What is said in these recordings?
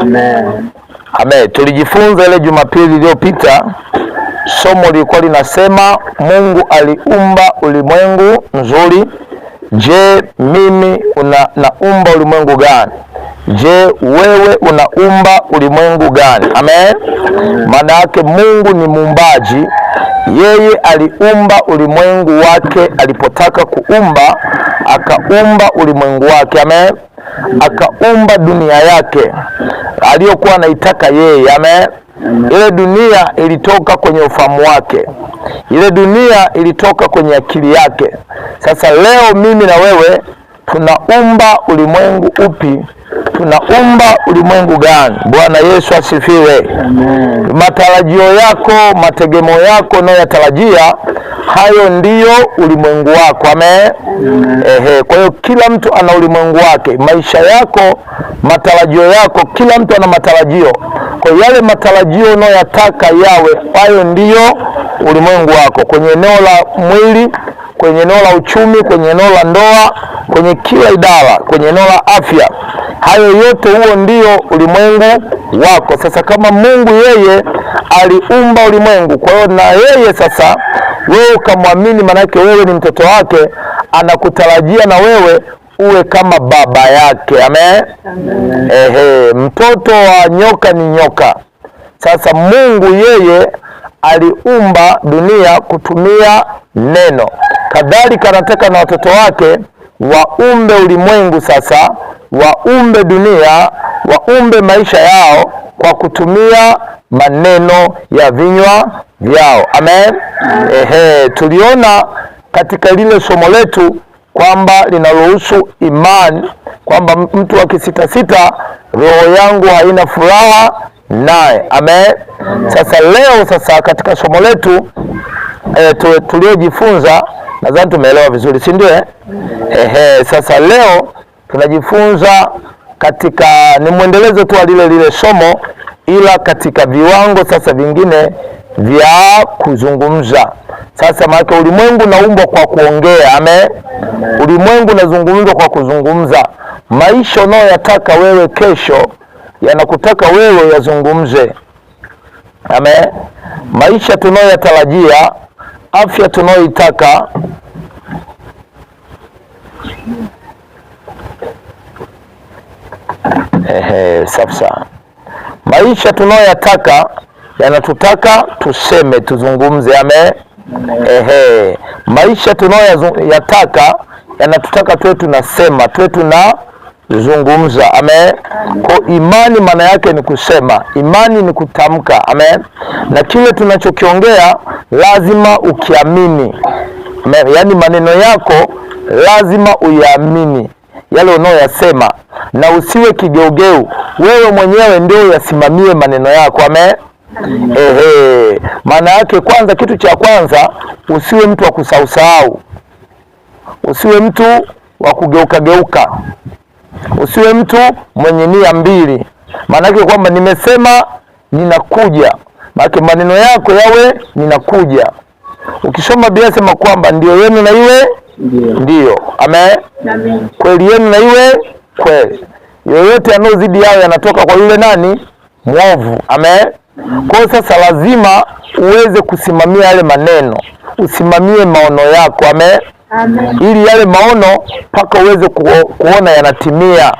Amen. Amen. Tulijifunza ile Jumapili iliyopita, somo lilikuwa linasema Mungu aliumba ulimwengu mzuri. Je, mimi naumba ulimwengu gani? Je, wewe unaumba ulimwengu gani? Amen. Maana yake Mungu ni muumbaji. Yeye aliumba ulimwengu wake, alipotaka kuumba akaumba ulimwengu wake. Amen. Akaumba dunia yake aliyokuwa anaitaka yeye. Amen. Ile dunia ilitoka kwenye ufahamu wake, ile dunia ilitoka kwenye akili yake. Sasa leo mimi na wewe tunaumba ulimwengu upi? Tunaumba ulimwengu gani? Bwana Yesu asifiwe. Amen. Matarajio yako, mategemeo yako unayotarajia, hayo ndiyo ulimwengu wako. Amen. Kwa hiyo kila mtu ana ulimwengu wake. Maisha yako, matarajio yako, kila mtu ana matarajio. Kwa yale matarajio unayoyataka yawe, hayo ndiyo ulimwengu wako, kwenye eneo la mwili, kwenye eneo la uchumi, kwenye eneo la ndoa, kwenye kila idara, kwenye eneo la afya. Hayo yote, huo ndio ulimwengu wako. Sasa kama Mungu yeye aliumba ulimwengu, kwa hiyo na yeye sasa wewe ukamwamini, manake wewe ni mtoto wake, anakutarajia na wewe uwe kama baba yake. Amen. Mtoto wa nyoka ni nyoka. Sasa Mungu yeye aliumba dunia kutumia neno. Kadhalika anataka na watoto wake waumbe ulimwengu, sasa waumbe dunia, waumbe maisha yao kwa kutumia maneno ya vinywa vyao. Amen. Tuliona katika lile somo letu kwamba linalohusu imani, kwamba mtu akisitasita, roho yangu haina furaha naye. Amen. Sasa leo, katika somo letu tuliojifunza, nadhani tumeelewa vizuri, si ndio? Sasa leo tunajifunza katika, ni mwendelezo tu wa lile somo, ila katika viwango sasa vingine vya kuzungumza. Sasa maana ulimwengu naumbwa kwa kuongea. Amen. Ulimwengu unazungumzwa kwa kuzungumza. Maisha unayoyataka wewe kesho yanakutaka wewe yazungumze. Amen. Maisha tunayoyatarajia, afya tunayoitaka, sasa maisha tunayoyataka yanatutaka tuseme, tuzungumze. Amen. Maisha tunayoyataka yanatutaka tuwe tunasema, tuwe tunazungumza. Amen. Kwa imani maana yake ni kusema, imani ni kutamka. Amen. Na kile tunachokiongea lazima ukiamini. Amen. Yaani maneno yako lazima uyaamini yale unayoyasema, na usiwe kigeugeu. Wewe mwenyewe ndio yasimamie maneno yako. Amen. Maana yake kwanza, kitu cha kwanza, usiwe mtu wa kusausahau, usiwe mtu wa kugeuka, usiwe mtu mwenye nia mbili. Maana yake kwamba nimesema ninakuja, maana maneno yako yawe ninakuja. Ukisoma Biblia sema kwamba ndio yenu na iwe ndio. Amen. Kweli yenu na iwe kweli. Yoyote anayozidi yao yanatoka kwa yule nani? Mwovu. Amen. Kwa hiyo sasa lazima uweze kusimamia yale maneno, usimamie maono yako. Amen. Ili yale maono mpaka uweze kuona yanatimia.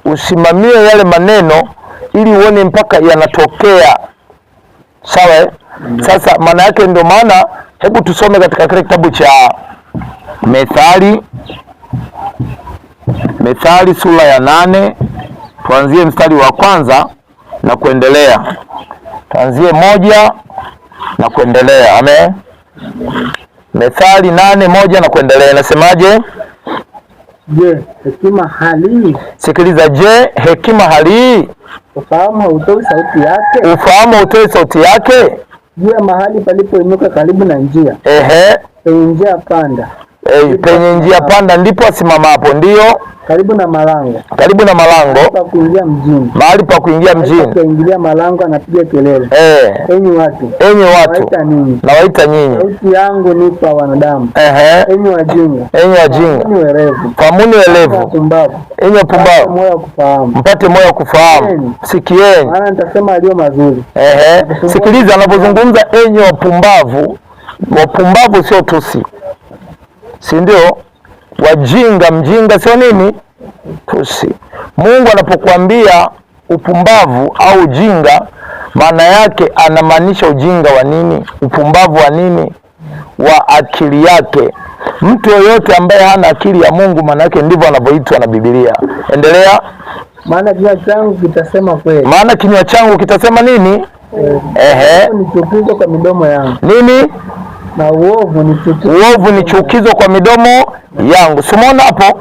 Usimamie yale maneno ili uone mpaka yanatokea. Sawa? Sasa maana yake, ndio maana hebu tusome katika kile kitabu cha Methali sura ya 8, tuanzie mstari wa kwanza na kuendelea. Tuanzie 1 na kuendelea. Amen. Methali 8:1 na kuendelea. Nasemaje? Je, hekima hali? Sikiliza, je, hekima hali? Ufahamu hautoi sauti yake? Ufahamu hautoi sauti yake? Juu ya mahali palipoinuka karibu na njia. Penye njia panda. Penye njia panda ndipo asimamapo. Ndio. Karibu na malango. Karibu na malango. Pa kuingia mjini. Mahali pa kuingia mjini. Kuingilia malango anapiga kelele. Enyi watu. Enyi watu. Nawaita nyinyi. Sauti yangu ni kwa wanadamu. Enyi wajinga. Enyi wajinga. Famuni welevu. Enyi wapumbavu. Mpate moyo kufahamu. Sikieni. Maana nitasema aliyo mazuri. Sikiliza anapozungumza enyi wapumbavu. Wapumbavu sio tusi. Si ndio? Wajinga, mjinga sio nini? Tusi. Mungu anapokuambia upumbavu au ujinga, maana yake anamaanisha ujinga wa nini? Upumbavu wa nini? Wa akili yake. Mtu yoyote ambaye hana akili ya Mungu, maana yake ndivyo anavyoitwa na Biblia. Endelea. Maana kinywa changu kitasema kweli. Maana kinywa changu kitasema nini? Ni chukizo kwa midomo yangu. Nini? Na uovu ni chukizo kwa midomo yangu. Umeona hapo?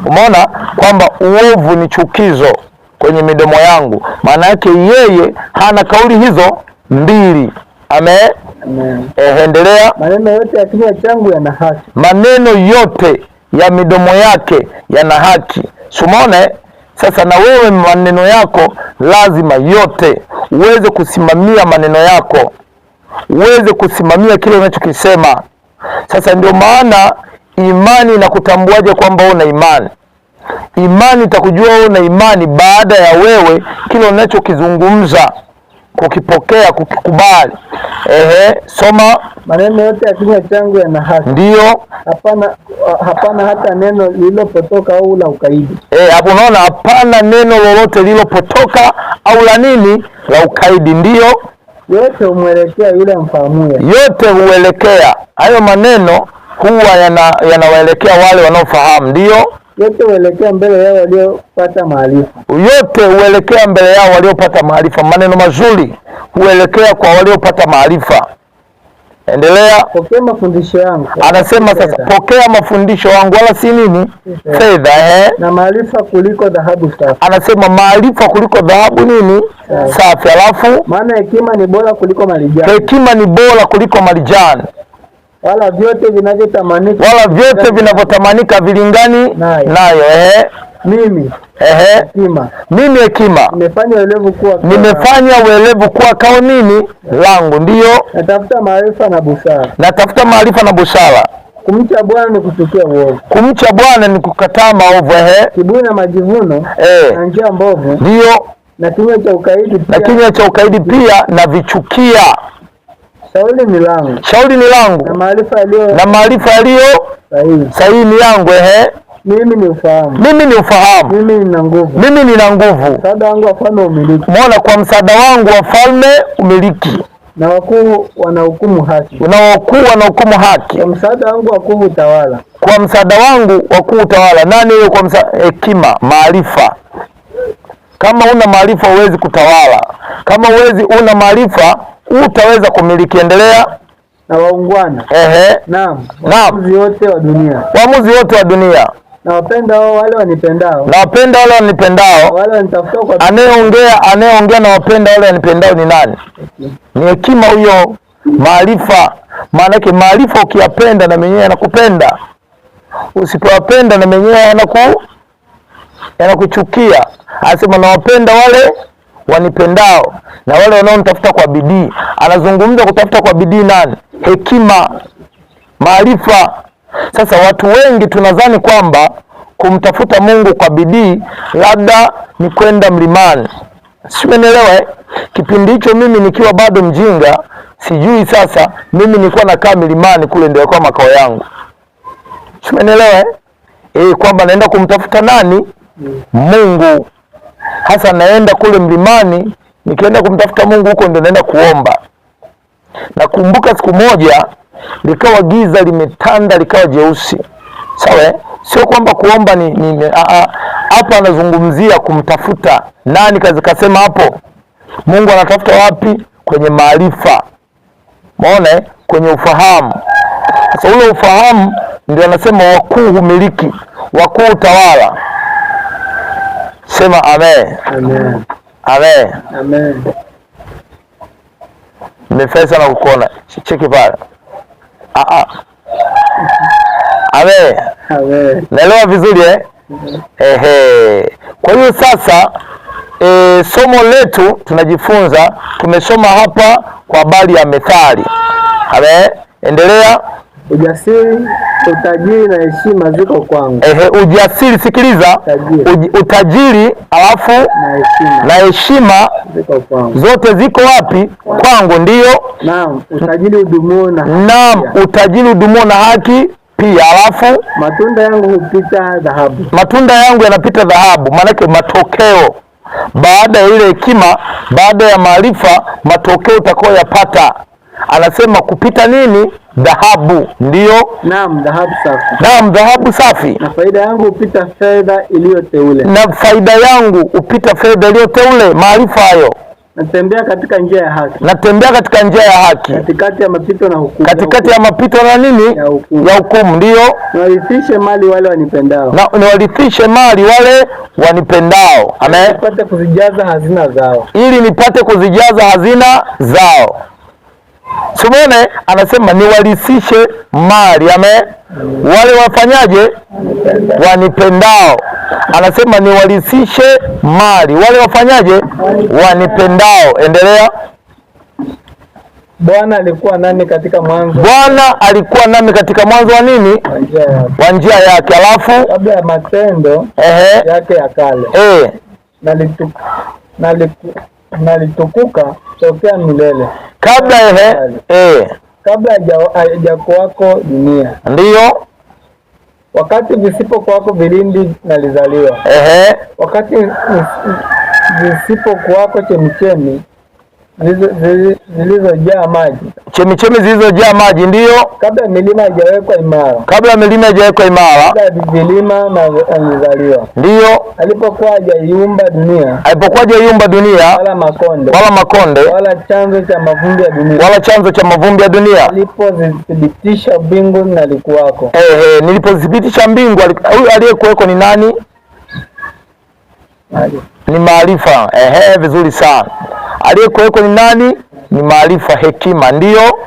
Umeona kwamba uovu ni chukizo kwenye midomo yangu. Maana yake yeye hana kauli hizo mbili. Amen. Endelea. Maneno yote ya kinywa changu yana haki. Maneno yote ya midomo yake yana haki. Umeona? Sasa na wewe maneno yako lazima yote uweze kusimamia maneno yako. Uweze kusimamia kile unachokisema. Sasa ndio maana imani inakutambuaje kwamba una imani? Imani itakujua una imani baada ya wewe kile unachokizungumza kukipokea, kukikubali. Soma. Maneno yote ya kinywa changu yana haki. Ndio. Hapana hata neno lililopotoka au la ukaidi. Hapo unaona hapana neno lolote lililopotoka au la nini? La ukaidi. Ndio. Yote humwelekea yule amfahamuye. Yote huelekea. Hayo maneno huwa yanawaelekea wale wanaofahamu. Ndio. Yote huelekea mbele yao waliopata maarifa. Yote huelekea mbele yao waliopata maarifa. Maneno mazuri huelekea kwa waliopata maarifa. Endelea. Pokea mafundisho yangu. Anasema sasa pokea mafundisho yangu wala si nini? Fedha. Na maarifa kuliko dhahabu safi. Anasema maarifa kuliko dhahabu nini? Safi. Alafu maana hekima ni bora kuliko marijani. Hekima ni bora kuliko marijani. Wala vyote vinavyotamanika vilingani nayo. Mimi hekima nimefanya uelevu kuwa kao nini langu. Ndio. Natafuta maarifa na busara. Kumcha Bwana ni kuchukia uovu. Kumcha Bwana ni kukataa maovu. Kiburi na majivuno na njia mbovu. Ndio. Na kinywa cha ukaidi pia na vichukia. Shauri ni langu. Na maarifa yaliyo sahihi ni yangu. Mimi ni ufahamu. Mimi nina nguvu. Msaada wangu wa falme umiliki. Umeona, kwa msaada wangu wa falme umiliki. Na wakuu wanahukumu haki. Kwa msaada wangu wakuu utawala. Kwa msaada wangu wakuu utawala. Nani huyo? Kwa hekima, maarifa. Kama una maarifa huwezi kutawala. Kama una maarifa utaweza kumiliki. Endelea. Na waungwana. Naam. Waamuzi wote wa dunia. Na wapenda wale wanipendao. Wale wanitafuta kwa anayeongea na wapenda wale wanipendao ni nani? Ni hekima huyo. Maarifa. Maana yake maarifa ukiyapenda na mwenyewe yanakupenda. Usipowapenda na mwenyewe yanakuchukia. Anasema na wapenda wale wanipendao na wale wanaonitafuta kwa bidii. Anazungumza kutafuta kwa bidii nani? Hekima, maarifa. Sasa watu wengi tunadhani kwamba kumtafuta Mungu kwa bidii labda ni kwenda mlimani. Simenelewa. Kipindi hicho mimi nikiwa bado mjinga, sijui sasa mimi nilikuwa nakaa milimani kule, ndio kwa makao yangu. Simenelewa. Kwamba naenda kumtafuta nani? Mungu. Hasa naenda kule mlimani, nikienda kumtafuta Mungu huko ndio naenda kuomba. Nakumbuka siku moja likawa giza limetanda, likawa jeusi. Sawa? Sio kwamba kuomba hapa anazungumzia kumtafuta nani. Kasema hapo Mungu anatafuta wapi? Kwenye maarifa. Umeona? Kwenye ufahamu. Sasa ule ufahamu ndio anasema wakuu humiliki, wakuu utawala. Sema amen. Nimefurahi sana kukuona. Cheki pale. Amen. Naelewa vizuri Kwa hiyo sasa somo letu tunajifunza, tumesoma hapa kwa habari ya methali. Endelea. Ujasiri, utajiri na heshima ziko kwangu. Ujasiri, sikiliza. Utajiri alafu na heshima ziko kwangu. Zote ziko wapi? Kwangu. Ndio. Naam, utajiri udumuo na haki. Naam, utajiri udumuo na haki pia. Alafu matunda yangu hupita dhahabu. Matunda yangu yanapita dhahabu, maanake matokeo baada ya ile hekima, baada ya maarifa, matokeo utakayoyapata. Anasema kupita nini? Dhahabu. Ndio. Naam, dhahabu safi. Naam, dhahabu safi. Na faida yangu upita fedha iliyoteule. Na faida yangu upita fedha iliyoteule. Maarifa hayo. Natembea katika njia ya haki. Natembea katika njia ya haki. Katikati ya mapito na hukumu. Katikati ya mapito na nini? Ya hukumu. Ndio. Niwarithishe mali wale wanipendao. Na niwarithishe mali wale wanipendao. Amen. Nipate kuzijaza hazina zao. Ili nipate kuzijaza hazina zao. Simone anasema niwarithishe mali. Amen. Wale wafanyaje? Wanipendao. Anasema niwarithishe mali wale wafanyaje? Wanipendao. Endelea. Bwana alikuwa nami katika mwanzo. Bwana alikuwa nami katika mwanzo wa nini? Wa njia yake. Alafu kabla ya matendo yake ya kale. Nalitukuka tokea milele. Kabla kabla haijakuwako dunia. Ndio. Wakati visipokuwako vilindi nalizaliwa. Wakati visipokuwako chemichemi zilizojaa maji. Chemichemi zilizojaa maji. Ndio. Kabla milima haijawekwa imara. Kabla milima haijawekwa imara. Kabla vilima nalizaliwa. Ndio. Alipokuwa hajaiumba dunia. Alipokuwa hajaiumba dunia. Wala makonde. Wala makonde. Wala chanzo cha mavumbi ya dunia. Wala chanzo cha mavumbi ya dunia. Alipozithibitisha mbingu nalikuwako. Nilipozithibitisha mbingu. Huyu aliyekuweko ni nani? Ni maarifa. Vizuri sana. Aliyekuweko ni nani? Ni maarifa, hekima. Ndio.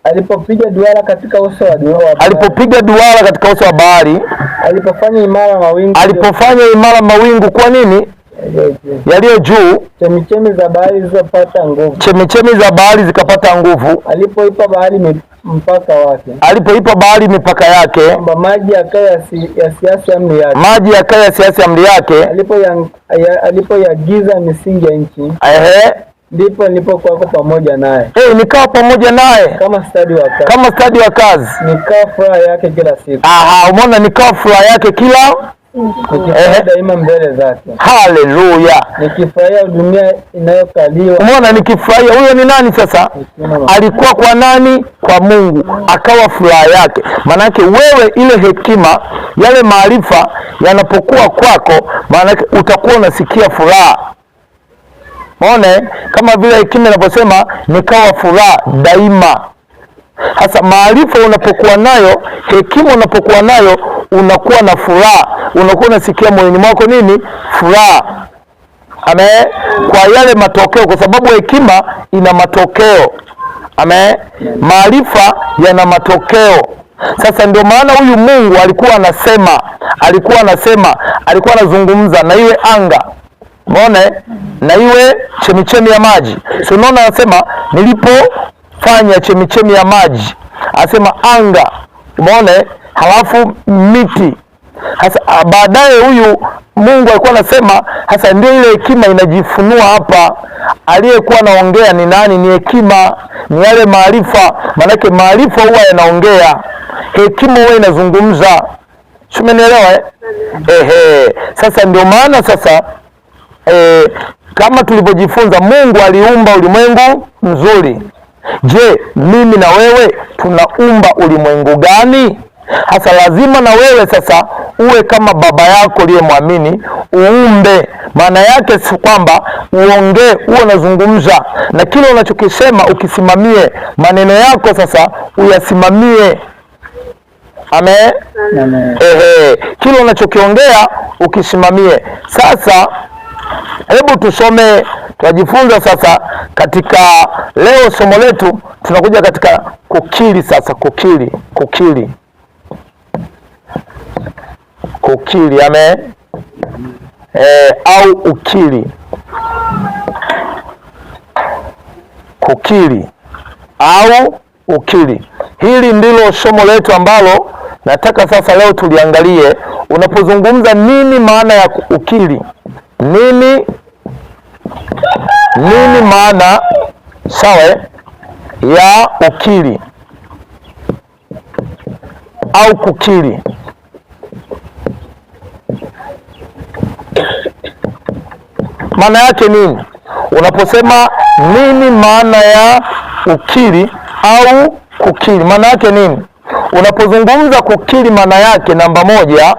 Alipopiga duara katika uso wa dunia. Alipopiga duara katika uso wa bahari. Alipofanya imara mawingu. Alipofanya imara mawingu. Kwa nini? Yaliyo juu. Chemichemi za bahari zikapata nguvu. Chemichemi za bahari zikapata nguvu. Alipoipa bahari mpaka wake. Alipoipa bahari mipaka yake. Kwamba maji yakae yasiasi amri yake. Maji yakae yasiasi amri yake. Alipoyagiza misingi ya nchi. Ndipo nilipokuwa pamoja naye. Nikawa pamoja naye. Kama stadi wa kazi. Kama stadi wa kazi. Nikawa furaha yake kila siku. Umeona, nikawa furaha yake kila nikifurahia daima mbele zake. Haleluya. Nikifurahia dunia inayokaliwa. Umeona, nikifurahia. Huyo ni nani sasa? Alikuwa kwa nani? Kwa Mungu. Akawa furaha yake. Manake wewe, ile hekima, yale maarifa yanapokuwa kwako, manake utakuwa unasikia furaha. Umeona, kama vile hekima inaposema nikawa furaha daima. Hasa maarifa unapokuwa nayo, hekima unapokuwa nayo, unakuwa na furaha, unakuwa unasikia moyoni mwako nini? Furaha. Amen. Kwa yale matokeo, kwa sababu hekima ina matokeo. Amen. Maarifa yana matokeo. Sasa ndio maana huyu Mungu alikuwa anazungumza na iwe anga. Umeona? Na iwe chemichemi ya maji. So unaona, anasema nilipofanya chemichemi ya maji, anasema anga. Umeona? Halafu miti. Hasa baadaye huyu Mungu alikuwa anasema, hasa ndio ile hekima inajifunua hapa. Aliyekuwa anaongea ni nani? Ni hekima, ni yale maarifa. Maanake maarifa huwa yanaongea, hekima huwa inazungumza. Umenielewa? Sasa ndio maana sasa kama tulivyojifunza, Mungu aliumba ulimwengu mzuri. Je, mimi na wewe tunaumba ulimwengu gani? Hasa lazima na wewe sasa uwe kama baba yako aliyemwamini, uumbe. Maana yake si kwamba uongee, uwe unazungumza na kile unachokisema ukisimamie. Maneno yako sasa uyasimamie. Amen. Kile unachokiongea ukisimamie. Sasa hebu tusome, tunajifunza sasa katika leo somo letu tunakuja katika kukiri sasa, kukiri. kukiri. Amen. Au ukiri, kukiri au ukiri. Hili ndilo somo letu ambalo nataka sasa leo tuliangalie. Unapozungumza nini maana ya ukiri? Nini maana sawa ya ukiri au kukiri? Maana yake nini? Unaposema nini maana ya ukiri au kukiri, maana yake nini? Unapozungumza kukiri, maana yake namba moja,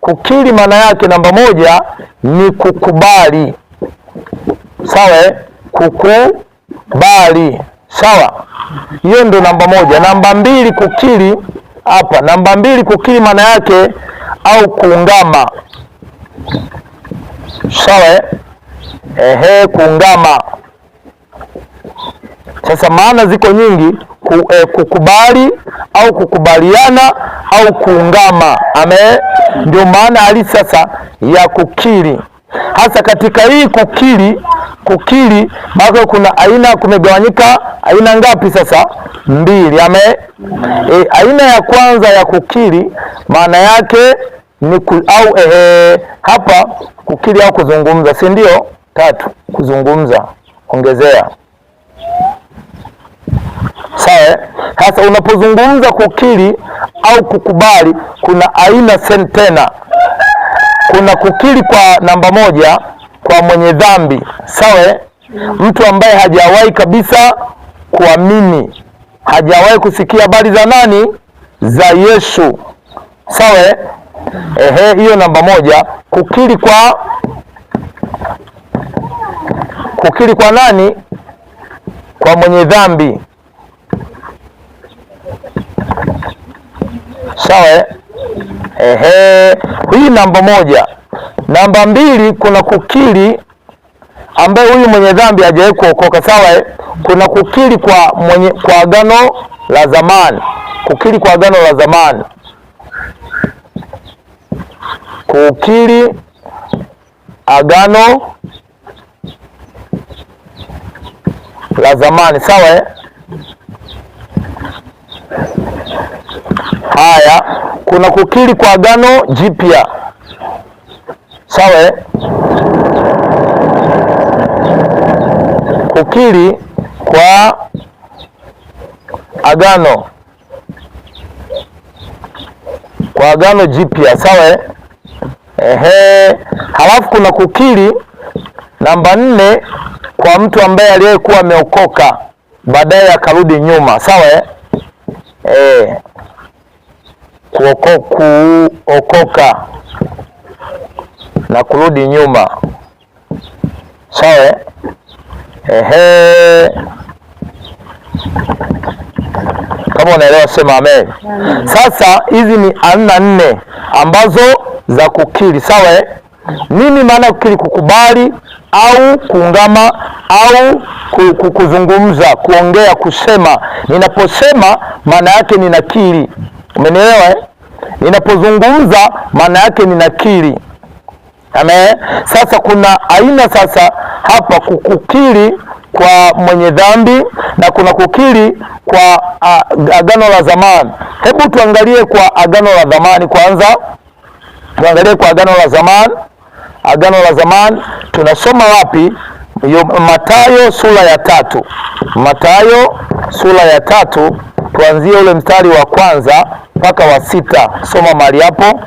kukiri maana yake namba moja ni kukubali. Sawa? Kukubali. Sawa? Hiyo ndio namba moja. Namba mbili, kukiri hapa. Namba mbili, kukiri maana yake au kuungama. Sawa? Kuungama. Sasa maana ziko nyingi, kukubali au kukubaliana au kuungama. Amen. Ndio maana halisi sasa ya kukiri. Hasa katika hii kukiri bado kuna aina, kumegawanyika aina ngapi sasa? Mbili. Amen. Aina ya kwanza ya kukiri maana yake ni hapa kukiri au kuzungumza, si ndio? Tatu, kuzungumza, ongezea. Sawa? Sasa unapozungumza kukiri au kukubali, kuna aina tena. Kuna kukiri kwa namba moja kwa mwenye dhambi. Sawa? Mtu ambaye hajawahi kabisa kuamini, hajawahi kusikia habari za nani? Za Yesu. Sawa? Hiyo namba moja. Kukiri kwa nani? Kwa mwenye dhambi. Sawa? Hii namba moja. Namba mbili, kuna kukiri ambaye huyu mwenye dhambi hajawahi kuokoka. Sawa? Kuna kukiri kwa agano la zamani. Kukiri kwa agano la zamani. Kukiri agano la zamani. Sawa? Haya, kuna kukiri kwa agano jipya. Sawa? Kukiri kwa agano jipya. Sawa? Halafu kuna kukiri namba 4 kwa mtu ambaye aliyekuwa ameokoka baadaye akarudi nyuma. Sawa? Kuokoka na kurudi nyuma. Sawa? Kama unaelewa sema amen. Sasa hizi ni aina 4 ambazo za kukiri. Sawa? Nini maana ya kukiri? Kukubali au kuungama au kuzungumza, kuongea, kusema. Ninaposema maana yake ninakiri. Umenielewa? Ninapozungumza maana yake ninakiri. Amen. Sasa kuna aina sasa hapa, kukiri kwa mwenye dhambi na kuna kukiri kwa agano la zamani. Hebu tuangalie kwa agano la zamani kwanza. Tuangalie kwa agano la zamani. Agano la zamani tunasoma wapi? Mathayo sura ya 3. Mathayo sura ya 3, tuanzie ule mstari wa kwanza mpaka wa 6. Soma mahali hapo.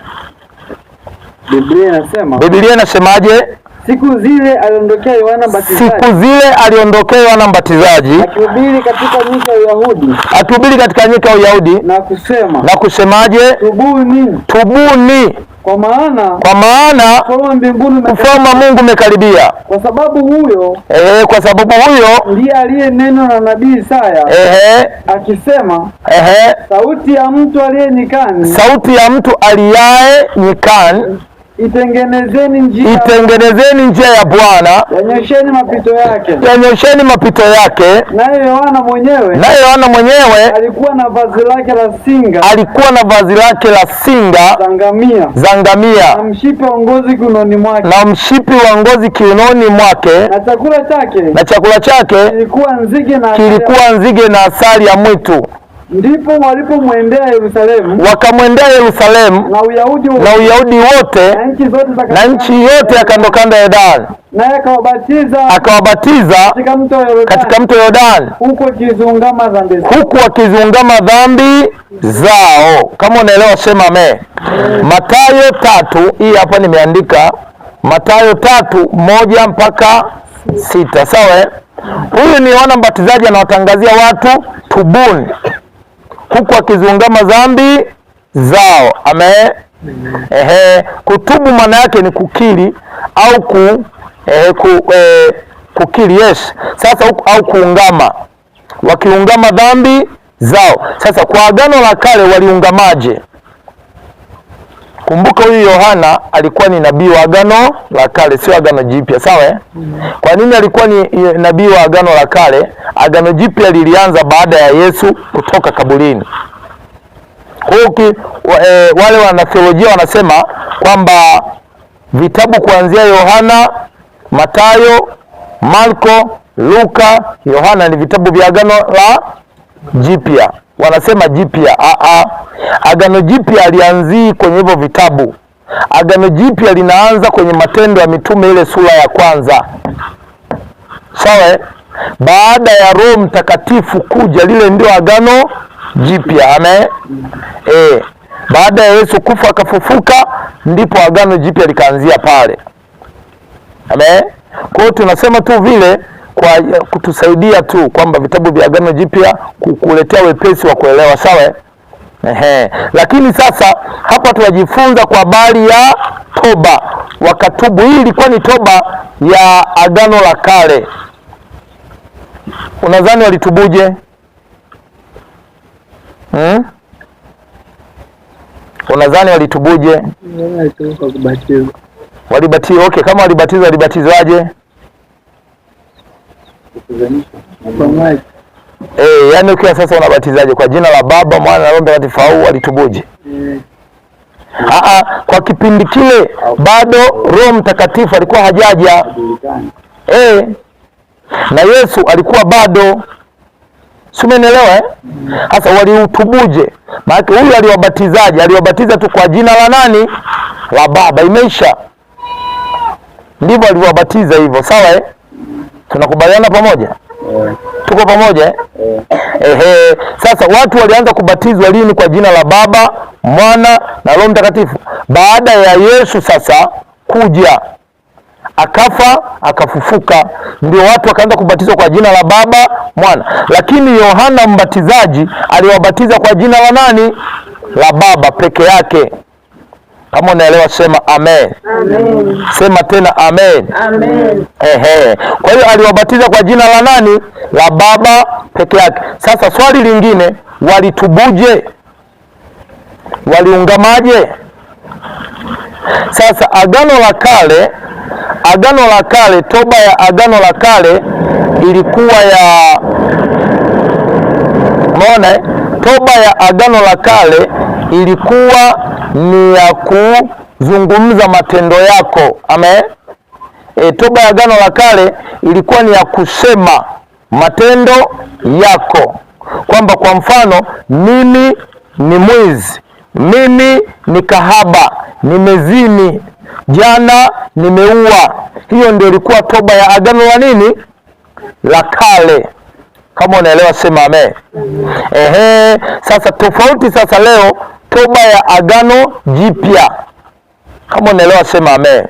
Biblia inasemaje? Siku zile aliondokea Yohana Mbatizaji akihubiri katika nyika ya Uyahudi na kusemaje? Tubuni kwa maana ufalme wa Mungu umekaribia. Kwa sababu huyo ndiye aliyenenwa na nabii Isaya akisema, sauti ya mtu aliyaye nyikani Itengenezeni njia ya Bwana, yanyosheni mapito yake. Naye Yohana mwenyewe alikuwa na vazi lake la singa za ngamia, na mshipi wa ngozi kiunoni mwake, na chakula chake kilikuwa nzige na asali ya mwitu. Ndipo walipomwendea Yerusalemu, wakamwendea Yerusalemu na Uyahudi wote na nchi yote ya kando kando ya Yordani, naye akawabatiza katika mto Yordani, huku wakiziungama dhambi zao. Kama unaelewa sema amen. Mathayo 3, hii hapa nimeandika Mathayo 3:1 mpaka 6. Sawa? Huyu ni Yohana Mbatizaji anawatangazia watu tubuni, huku wakiziungama dhambi zao. Amen. Kutubu maana yake ni kukiri au kukiri, yes. Sasa au kuungama, wakiungama dhambi zao. Sasa kwa Agano la Kale waliungamaje? Kumbuka huyu Yohana alikuwa ni nabii wa Agano la Kale, sio Agano Jipya. Sawa? Kwa nini alikuwa ni nabii wa Agano la Kale? Agano Jipya lilianza baada ya Yesu kutoka kaburini. Kwa hiyo wale wanatheolojia wanasema kwamba vitabu kuanzia Yohana, Mathayo, Marko, Luka, Yohana ni vitabu vya Agano la Jipya. Wanasema jipya. Agano Jipya alianzii kwenye hivyo vitabu. Agano Jipya linaanza kwenye Matendo ya Mitume, ile sura ya 1. Sawa? Baada ya Roho Mtakatifu kuja, lile ndio Agano Jipya. Amen. Baada ya Yesu kufa akafufuka, ndipo Agano Jipya likaanzia pale. Amen. Kwa hiyo tunasema tu vile kwa kutusaidia tu kwamba vitabu vya Agano Jipya kukuletea wepesi wa kuelewa. Sawa? Lakini sasa hapa tunajifunza kwa habari ya toba. Wakatubu. Hii ilikuwa ni toba ya Agano la Kale. Unadhani walitubuje? Unadhani walitubuje? Walibatizwa. Okay, kama walibatizwaje? Yaani ukiwa sasa unabatizaje? Kwa jina la Baba, Mwana na Roho Mtakatifu, au walitubuje? Kwa kipindi kile bado Roho Mtakatifu alikuwa hajaja. Na Yesu alikuwa bado. Si umenielewa? Sasa waliutubuje? Maana huyu aliwabatizaje? Aliwabatiza tu kwa jina la nani? La Baba. Imeisha. Ndivyo aliwabatiza hivyo. Sawa? Tunakubaliana pamoja? Tuko pamoja? Sasa watu walianza kubatizwa lini? Kwa jina la Baba, Mwana na Roho Mtakatifu. Baada ya Yesu sasa kuja, akafa, akafufuka, ndio watu wakaanza kubatizwa kwa jina la Baba, Mwana. Lakini Yohana Mbatizaji aliwabatiza kwa jina la nani? La Baba peke yake. Kama unaelewa sema amen. Amen. Sema tena amen. Amen. Kwa hiyo aliwabatiza kwa jina la nani? La Baba peke yake. Sasa swali lingine, walitubuje? Waliungamaje? Sasa Agano la Kale, toba ya Agano la Kale ilikuwa ya, umeona? Toba ya Agano la Kale ilikuwa ni ya kuzungumza matendo yako. Amen. Toba ya Agano la Kale ilikuwa ni ya kusema matendo yako, kwamba kwa mfano, mimi ni mwizi, mimi ni kahaba, nimezini, jana nimeua. Hiyo ndio ilikuwa toba ya Agano la nini? La Kale. Kama unaelewa sema amen. Sasa tofauti sasa leo, toba ya Agano Jipya. Kama unaelewa sema amen.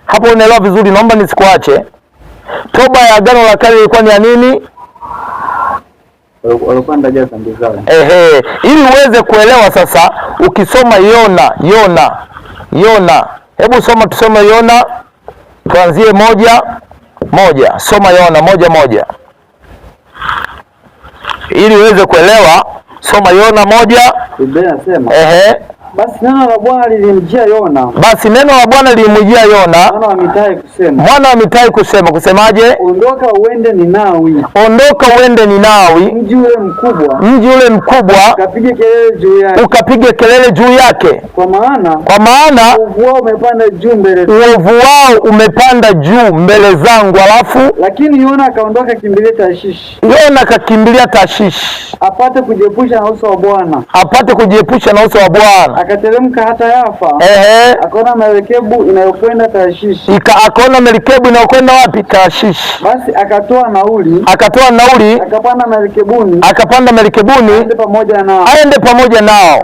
Hapo unaelewa vizuri, naomba nisikuache. Toba ya Agano la Kale ilikuwa ni ya nini? Ili uweze kuelewa sasa, ukisoma Yona. Hebu soma, tusome Yona, tuanzie 1:1. Soma Yona 1:1. Ili uweze kuelewa, soma Yona 1. Biblia inasema Basi neno la Bwana lilimjia Yona. Mwana wa Mitai kusema. Kusemaje? Ondoka uende Ninawi. Mji ule mkubwa. Ukapige kelele juu yake. Kwa maana uovu wao umepanda juu mbele zangu. Alafu lakini Yona akaondoka akakimbilia Tashishi. Apate kujiepusha na uso wa Bwana. Akateremka hata Yafa. Akaona merikebu inayokwenda Tashishi. Inayokwenda wapi? Tashishi. Basi akatoa nauli. Akapanda merikebuni. Aende pamoja nao.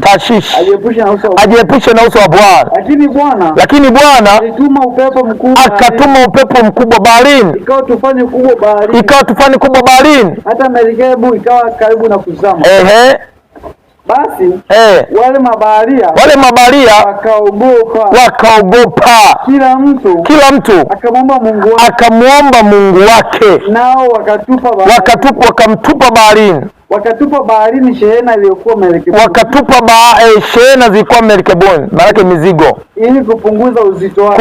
Tashishi. Ajiepushe na uso wa Bwana. Lakini Bwana akatuma upepo mkubwa baharini. Ikawa tufani kubwa baharini. Hata merikebu ikawa karibu na kuzama. Basi wale mabaharia wakaogopa. Kila mtu akamwomba Mungu wake. Nao wakamtupa baharini. Wakatupa baharini shehena iliyokuwa merikebuni. Shehena zilikuwa merikebuni, maana mizigo, ili kupunguza uzito.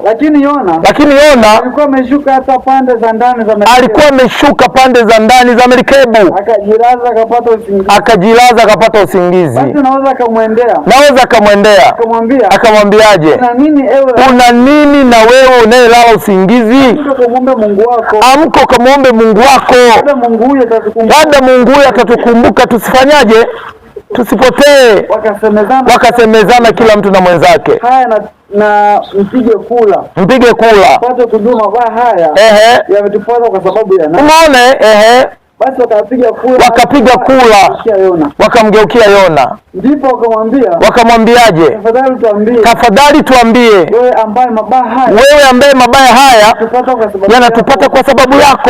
Lakini Yona alikuwa ameshuka hata pande za ndani za merikebu. Akajilaza akapata usingizi. Basi naweza akamwendea. Akamwambiaje? Una nini na wewe unayelala usingizi? Amka ukamwombe Mungu wako. Labda Mungu huyu atatukumbuka, tusifanyaje? Tusipotee. Wakasemezana kila mtu na mwenzake. Haya na mpige kula. Pata kujua mabaya haya yametupata kwa sababu ya nani? Umeona? Basi wakapiga kula. Wakamgeukia Yona. Ndipo wakamwambiaje? Tafadhali tuambie. Wewe ambaye mabaya haya yanatupata kwa sababu yako.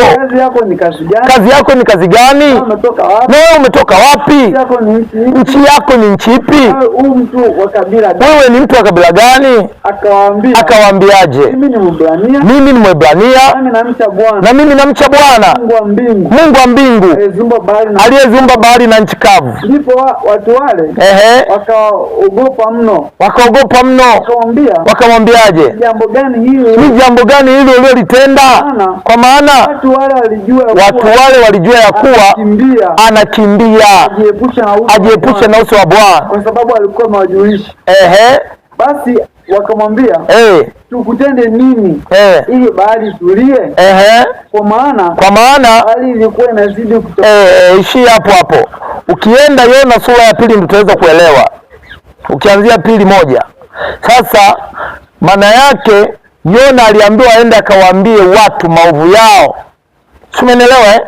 Kazi yako ni kazi gani? Na wewe umetoka wapi? Nchi yako ni nchi ipi? Wewe ni mtu wa kabila gani? Akawaambiaje? Mimi ni Mwebrania. Na mimi namcha Bwana, Mungu wa mbingu, aliyezumba bahari na nchi kavu. Ndipo watu wale wakaogopa mno. Wakamwambiaje? Ni jambo gani hili ulilotenda? Kwa maana watu wale walijua ya kuwa anakimbia ajiepushe na uso wa Bwana, kwa sababu alikuwa amewajulisha. Basi wakamwambia, tukutende nini ili bahari tulie? Kwa maana bahari ilikuwa inazidi kutoka. Ishia hapo. Ukienda Yona sura ya 2 ndio utaweza kuelewa. Ukianzia 2:1. Sasa maana yake Yona aliambiwa aende akawaambie watu maovu yao. Umeelewa?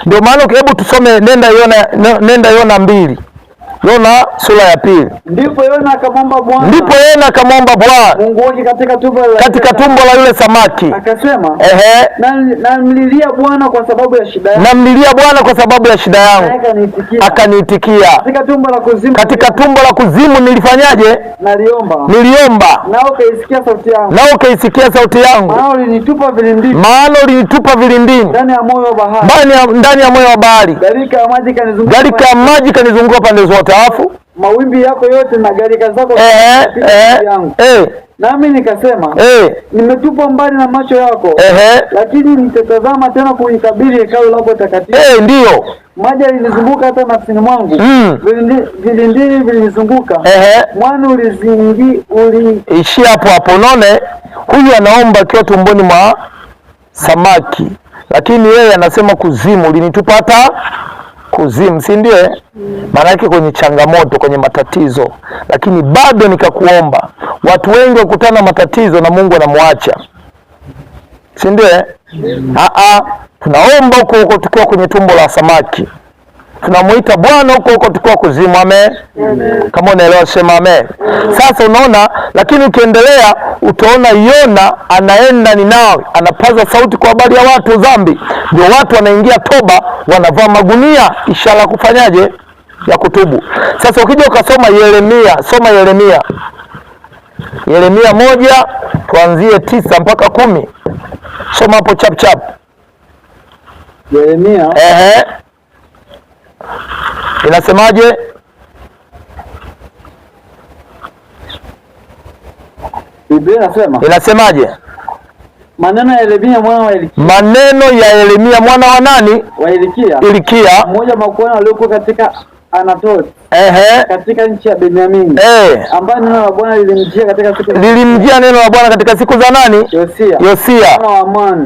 Ndio maana hebu tusome, nenda Yona 2. Yona sura ya 2. Ndipo Yona akamwomba Bwana. Mungu wake katika tumbo la yule samaki. Akasema, namlilia Bwana kwa sababu ya shida yangu. Akaniitikia. Katika tumbo la kuzimu nilifanyaje? Niliomba. Nao kaisikia sauti yangu. Maana ulinitupa vilindini. Ndani ya moyo wa bahari. Gharika ya maji kanizunguka pande zote. Alafu mawimbi yako yote na gharika zako yangu. Nami nikasema, nimetupwa mbali na macho yako. Lakini nitatazama tena kuikabili hekalu lako takatifu. Ndio. Maji yalinizunguka hata nafsini mwangu. Vilindini vilinizunguka. Mwani ishia hapo. Unaone, huyu anaomba akiwa tumboni mwa samaki, lakini yeye anasema kuzimu ulinitupa hata kuzimu, si ndio? Maana yake kwenye changamoto, kwenye matatizo, lakini bado nikakuomba. Watu wengi wakutana matatizo na Mungu anamwacha, si ndio? Tunaomba huko tukiwa kwenye tumbo la samaki, tunamuita Bwana huko tukiwa kuzimu. Amen. Kama unaelewa sema amen. Sasa unaona, lakini ukiendelea utaona Yona anaenda Ninawi, anapaza sauti kwa habari ya watu dhambi. Ndio watu wanaingia toba, wanavaa magunia, ishara kufanyaje? Ya kutubu. Sasa ukija ukasoma Yeremia, soma Yeremia 1 tuanzie 9 mpaka 10. Soma hapo chap. Yeremia inasemaje? Biblia inasemaje? Maneno ya Yeremia mwana wa nani? Wa Ilikia. Mmoja makuhani waliokuwa katika Anatoti. Katika nchi ya Benyamini. Ambaye neno la Bwana lilimjia katika siku za nani? Yosia.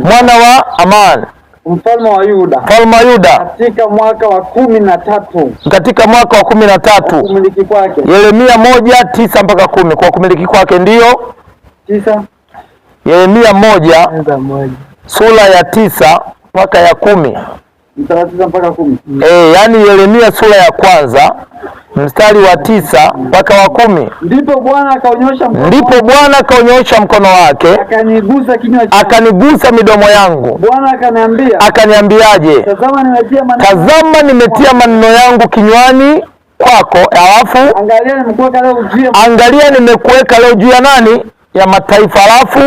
Mwana wa Amani. Mfalme wa Yuda. Katika mwaka wa 13. Kumiliki kwake. Yeremia 1:9 mpaka 10 kwa kumiliki kwake ndio 9. Yeremia 1 sura ya 9 mpaka ya 10. Mstari 9 mpaka 10. Yani Yeremia sura ya kwanza mstari wa 9 mpaka wa 10. Ndipo Bwana akaonyosha mkono wake, akanigusa midomo yangu. Bwana akaniambiaje? Tazama nimetia maneno yangu kinywani kwako, alafu angalia nimekuweka leo juu ya nani? Ya mataifa, alafu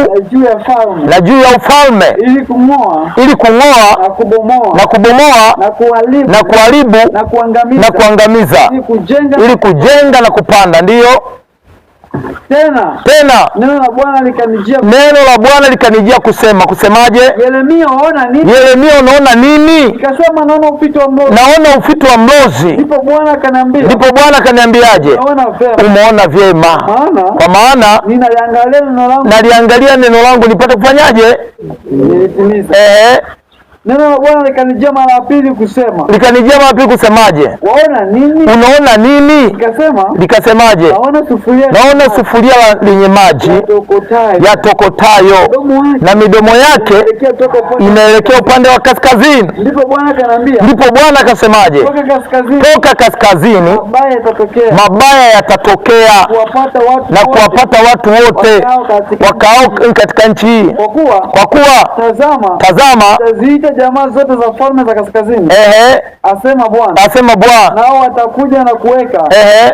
na juu ya ufalme, ili kung'oa na kubomoa na kuharibu na kuangamiza, ili kujenga na kupanda. Ndiyo. Tena neno la Bwana likanijia kusemaje? Yeremia, unaona nini? Nikasema naona ufito wa mlozi. Ndipo Bwana akaniambiaje? Umeona vyema, kwa maana naliangalia neno langu nipate kufanyaje? Neno la Bwana likanijia mara ya pili kusemaje? Unaona nini? Likasemaje? Naona sufuria lenye maji yatokotayo, na midomo yake inaelekea upande wa kaskazini. Ndipo Bwana akasemaje? Toka kaskazini mabaya yatatokea na kuwapata watu wote wakao katika nchi hii, kwa kuwa tazama jamaa zote za falme za kaskazini. Asema Bwana. Nao watakuja na kuweka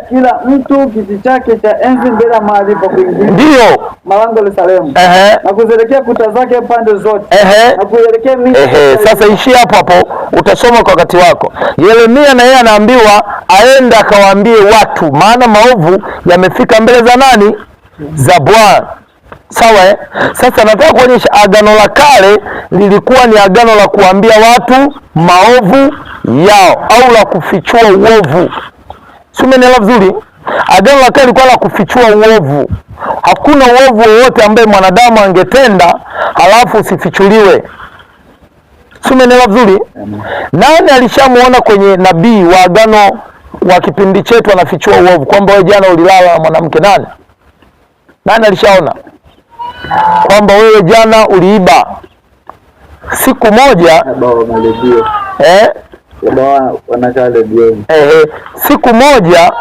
kila mtu kiti chake cha enzi mbele ya mahali pa kuingia. Ndio. Malango ya Yerusalemu. Na kuzielekea kuta zake pande zote. Na kuelekea miji. Sasa ishia hapo, utasoma kwa wakati wako. Yeremia na yeye anaambiwa aende akawaambie watu, maana maovu yamefika mbele za nani? Za Bwana. Sawa. Sasa nataka kuonyesha agano la kale lilikuwa ni agano la kuambia watu maovu yao au la kufichua uovu. Si umenielewa vizuri? Agano la kale lilikuwa la kufichua uovu. Hakuna uovu wowote ambaye mwanadamu angetenda halafu usifichuliwe. Si umenielewa vizuri? Nani alishamuona kwenye nabii wa agano wa kipindi chetu anafichua uovu kwamba wewe jana ulilala na mwanamke? Nani alishaona kwamba wewe jana uliiba? Siku moja siku moja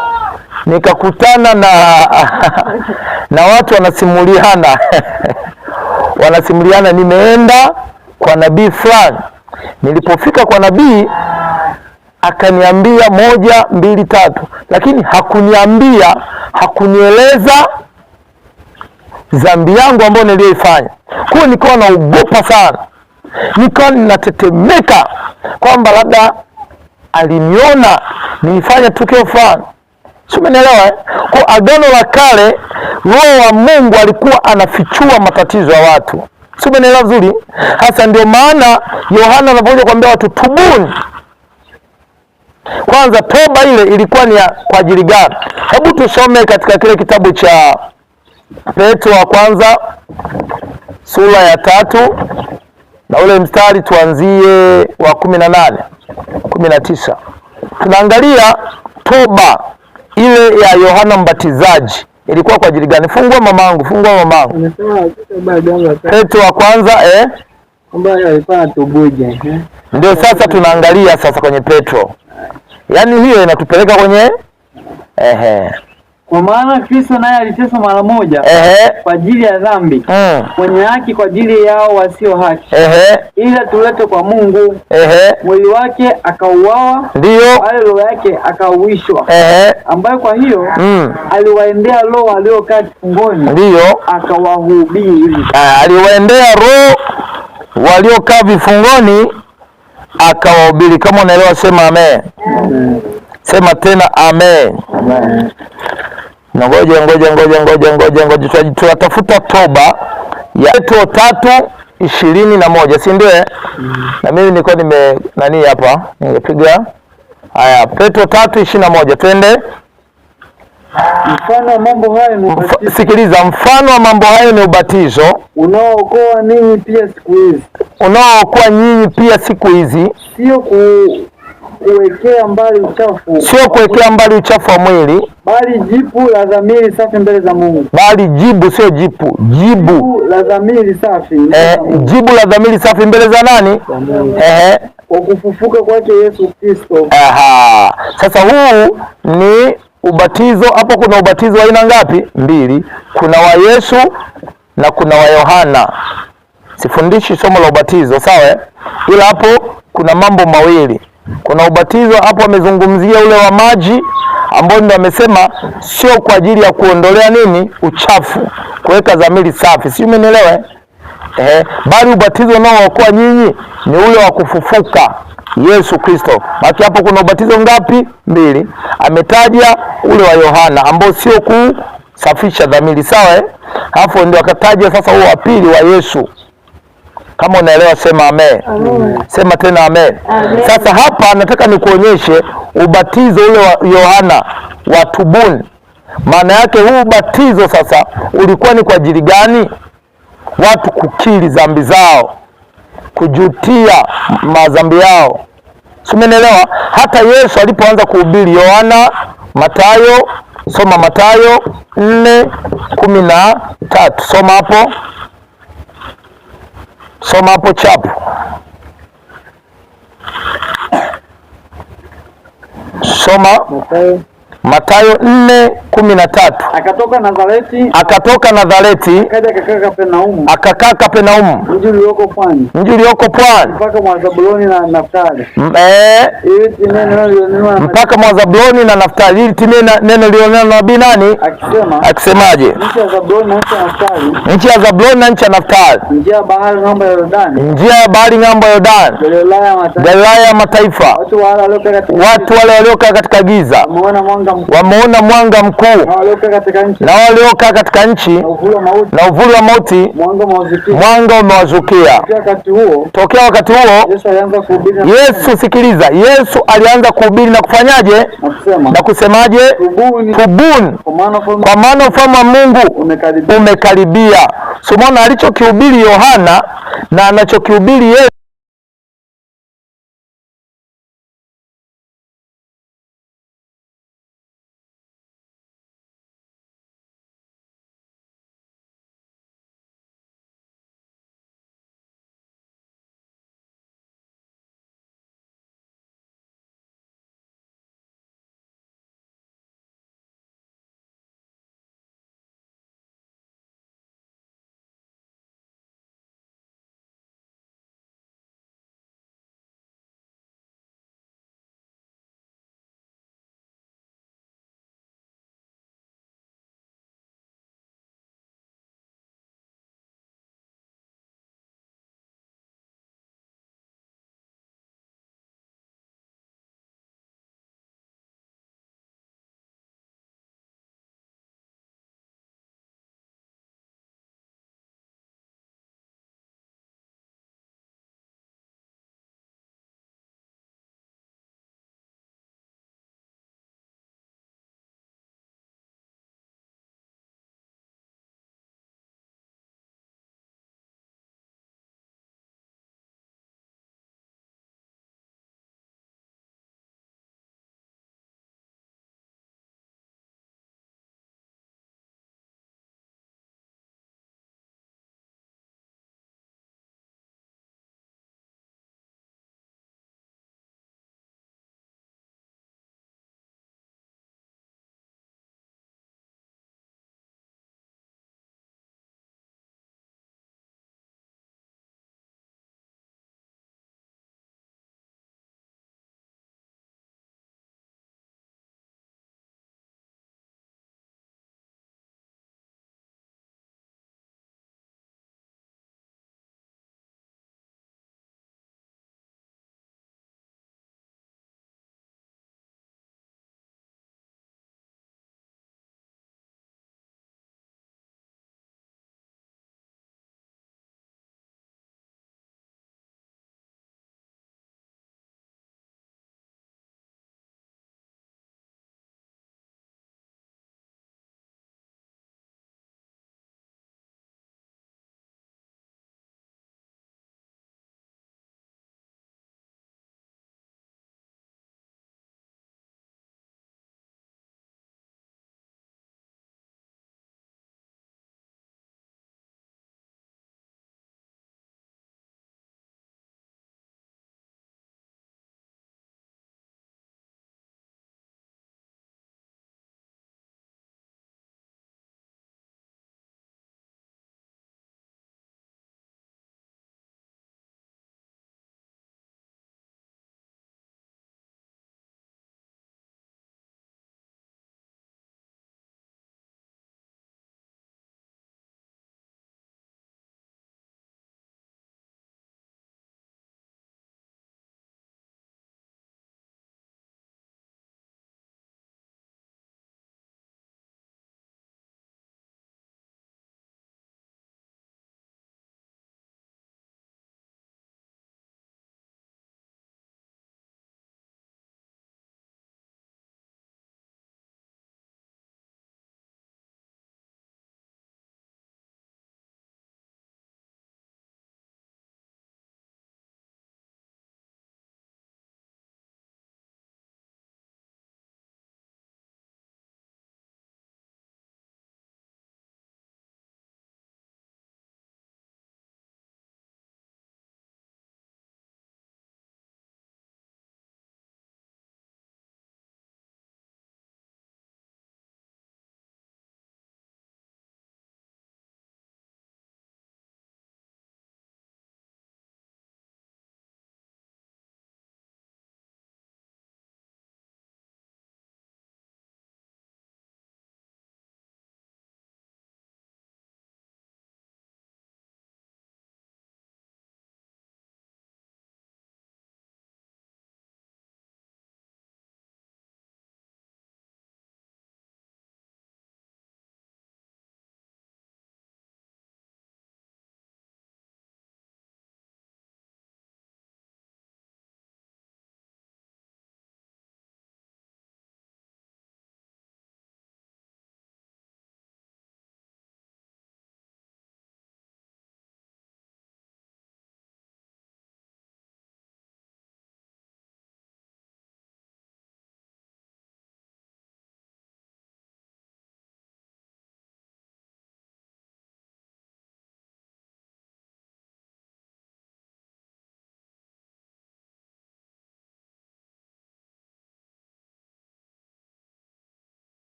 nikakutana na watu wanasimuliana nimeenda kwa nabii fulani. Nilipofika kwa nabii akaniambia 1, 2, 3, lakini hakunieleza dhambi yangu ambayo niliyoifanya. Kwa hiyo nikawa naogopa sana, nikawa ninatetemeka kwamba labda aliniona nilifanya tukio fulani. Sio, umeelewa? Kwa agano la kale Roho wa Mungu alikuwa anafichua matatizo ya watu. Sio, umeelewa vizuri? Hasa ndio maana Yohana anapokuja kuambia watu tubuni. Kwanza toba ile ilikuwa ni kwa ajili gani? Hebu tusome katika kile kitabu cha Petro wa kwanza sura ya 3 na ule mstari tuanzie wa 18, 19. Tunaangalia toba ile ya Yohana Mbatizaji ilikuwa kwa ajili gani? Fungua mamangu. Petro wa kwanza ambaye alikuwa anatubuje. Ndio sasa tunaangalia sasa kwenye Petro. Yaani hiyo inatupeleka kwenye kwa maana Kristo naye aliteswa mara moja kwa ajili ya dhambi, mwenye haki kwa ajili yao wasio haki, ili tulete kwa Mungu. Mwili wake akauawa, ndio wale roho yake akauishwa, ambayo kwa hiyo aliwaendea roho waliokaa kifungoni, ndio akawahubiri. Aliwaendea roho waliokaa vifungoni akawahubiri. Kama unaelewa sema amen. Sema tena amen. Ngoja tunatafuta toba ya Petro 3:21, si ndio? Na mimi nilikuwa nani hapa ningepiga haya Petro 3:21, twende. Mfano wa mambo hayo ni ubatizo. Sikiliza, mfano wa mambo hayo ni ubatizo unaookoa ninyi pia siku hizi. Unaookoa nyinyi pia siku hizi. Sio kuwekea mbali uchafu. Sio kuwekea mbali uchafu wa mwili, bali jibu la dhamiri safi mbele za Mungu. Bali jibu, sio jipu, jibu la dhamiri safi. Jibu la dhamiri safi mbele za nani? Kwa kufufuka kwake Yesu Kristo. Sasa huu ni ubatizo. Hapo kuna ubatizo wa aina ngapi? Mbili. Kuna wa Yesu na kuna wa Yohana. Sifundishi somo la ubatizo, sawa? Ila hapo kuna mambo mawili. Kuna ubatizo hapo amezungumzia ule wa maji ambao ndio amesema sio kwa ajili ya kuondolea nini? Uchafu, kuweka dhamiri safi. Si umenielewa? Bali ubatizo unaookoa nyinyi ni ule wa kufufuka Yesu Kristo. Baki hapo kuna ubatizo ngapi? Mbili. Ametaja ule wa Yohana ambao sio kusafisha dhamiri, sawa? Hapo ndio akataja sasa huo wa pili wa Yesu. Kama unaelewa sema amen. Sema tena amen. Sasa hapa nataka nikuonyeshe ubatizo ule wa Yohana wa tubuni. Maana yake huu ubatizo sasa ulikuwa ni kwa ajili gani? Watu kukiri dhambi zao, kujutia madhambi yao. Umeelewa? Hata Yesu alipoanza kuhubiri Yohana, Mathayo, soma Mathayo 4:13. Soma hapo chapu. Soma Mathayo 4:13. Akatoka Nazareti. Akakaa Kapernaumu. Mji ulioko pwani. Mpaka mwa Zabuloni na Naftali. Mpaka mwa Zabuloni na Naftali. Ili timie neno lililonenwa na nabii nani? Akisemaje? Nchi ya Zabuloni na nchi ya Naftali. Nchi ya Zabuloni na nchi ya Naftali. Njia ya bahari ng'ambo ya Yordani. Galilaya ya mataifa. Watu wale waliokaa katika giza wameona mwanga mkuu, na waliokaa katika nchi na uvuli wa mauti mwanga umewazukia. Tokea wakati huo Yesu, sikiliza, Yesu alianza kuhubiri na kufanyaje? Na kusemaje? Tubuni, kwa maana ufalme wa Mungu umekaribia. Somona alichokihubiri Yohana na anachokihubiri Yesu.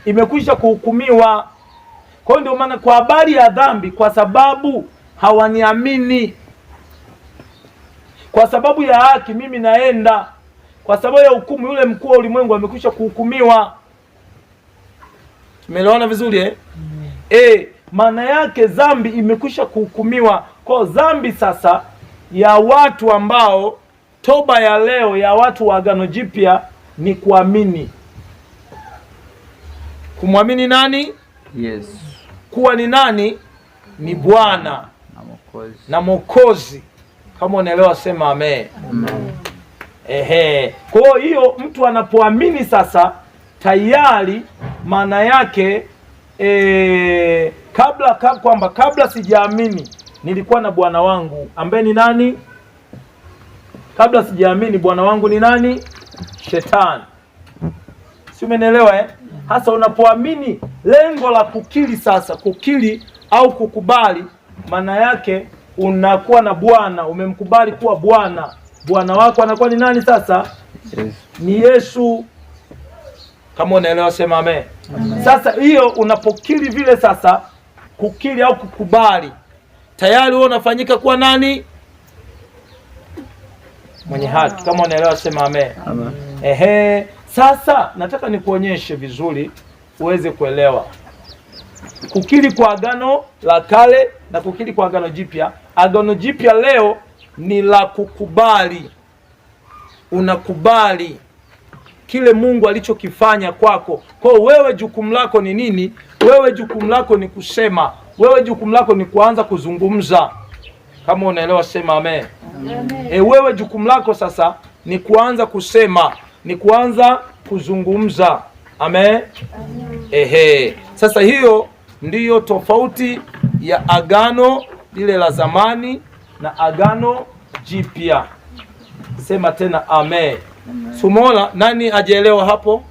imekwisha kuhukumiwa. Kwa hiyo ndio maana kwa habari ya dhambi, kwa sababu hawaniamini, kwa sababu ya haki mimi naenda, kwa sababu ya hukumu yule mkuu wa ulimwengu amekwisha kuhukumiwa. Tumeelewana vizuri maana yake dhambi imekwisha kuhukumiwa. Kwa dhambi sasa ya watu ambao, toba ya leo ya watu wa Agano Jipya ni kuamini. Kumwamini nani? Yesu. Kuwa ni nani? Ni Bwana na Mwokozi. Kama unaelewa sema amen. Kwa hiyo mtu anapoamini sasa tayari, maana yake kabla sijaamini nilikuwa na bwana wangu ambaye ni nani? Kabla sijaamini bwana wangu ni nani? Shetani. Si umenielewa Hasa unapoamini, lengo la kukiri sasa, kukiri au kukubali, maana yake unakuwa na Bwana, umemkubali kuwa Bwana. Bwana wako anakuwa ni nani sasa? Yes. Ni Yesu. Kama unaelewa sema amen. Sasa hiyo unapokiri vile sasa, kukiri au kukubali, tayari wewe unafanyika kuwa nani? Mwenye haki. Kama unaelewa sema amen. Amen. Sasa nataka nikuonyeshe vizuri uweze kuelewa kukiri kwa Agano la Kale na kukiri kwa Agano Jipya. Agano Jipya leo ni la kukubali. Unakubali kile Mungu alichokifanya kwako. Kwa wewe jukumu lako ni nini? Wewe jukumu lako ni kusema. Wewe jukumu lako ni kuanza kuzungumza. Kama unaelewa sema amen. Wewe jukumu lako sasa ni kuanza kusema, ni kuanza kuzungumza. Amen. Sasa hiyo ndiyo tofauti ya agano lile la zamani na Agano Jipya. Sema tena amen. Sumola, nani ajaelewa hapo?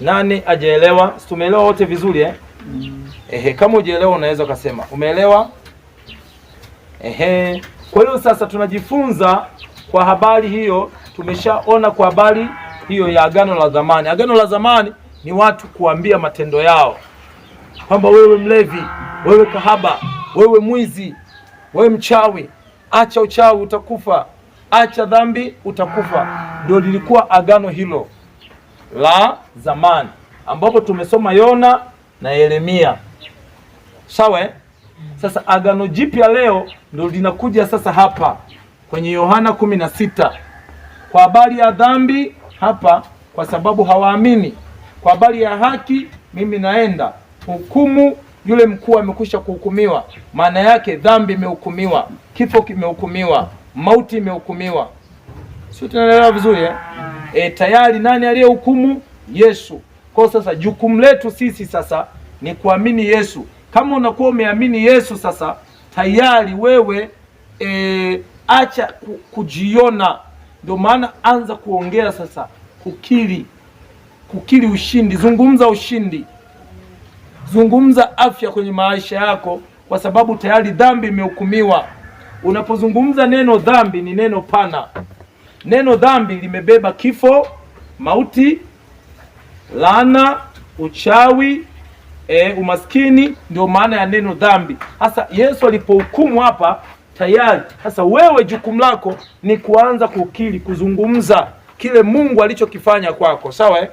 Nani ajaelewa? Tumeelewa wote vizuri kama ujaelewa unaweza kusema umeelewa. Kwa hiyo sasa tunajifunza kwa habari hiyo. Tumeshaona kwa habari hiyo ya agano la zamani. Agano la zamani ni watu kuambia matendo yao kwamba wewe mlevi, wewe kahaba, wewe mwizi, wewe mchawi, acha uchawi utakufa, acha dhambi utakufa. Ndio lilikuwa agano hilo la zamani, ambapo tumesoma Yona na Yeremia. Sawa Sasa Agano Jipya leo ndio linakuja sasa hapa kwenye Yohana 16 kwa habari ya dhambi hapa, kwa sababu hawaamini. Kwa habari ya haki, mimi naenda hukumu, yule mkuu amekwisha kuhukumiwa. Maana yake dhambi imehukumiwa, kifo kimehukumiwa, mauti imehukumiwa. Sio, tunaelewa vizuri tayari nani aliyehukumu? Yesu. Kwa sasa jukumu letu sisi sasa ni kuamini Yesu. Kama unakuwa umeamini Yesu sasa tayari wewe acha kujiona. Ndio maana anza kuongea sasa, kukiri ushindi. Zungumza ushindi, zungumza afya kwenye maisha yako, kwa sababu tayari dhambi imehukumiwa. Unapozungumza neno dhambi, ni neno pana. Neno dhambi limebeba kifo, mauti, laana, uchawi, umaskini. Ndio maana ya neno dhambi. Sasa Yesu alipohukumu hapa tayari, sasa wewe jukumu lako ni kuanza kukiri, kuzungumza kile Mungu alichokifanya kwako. Sawa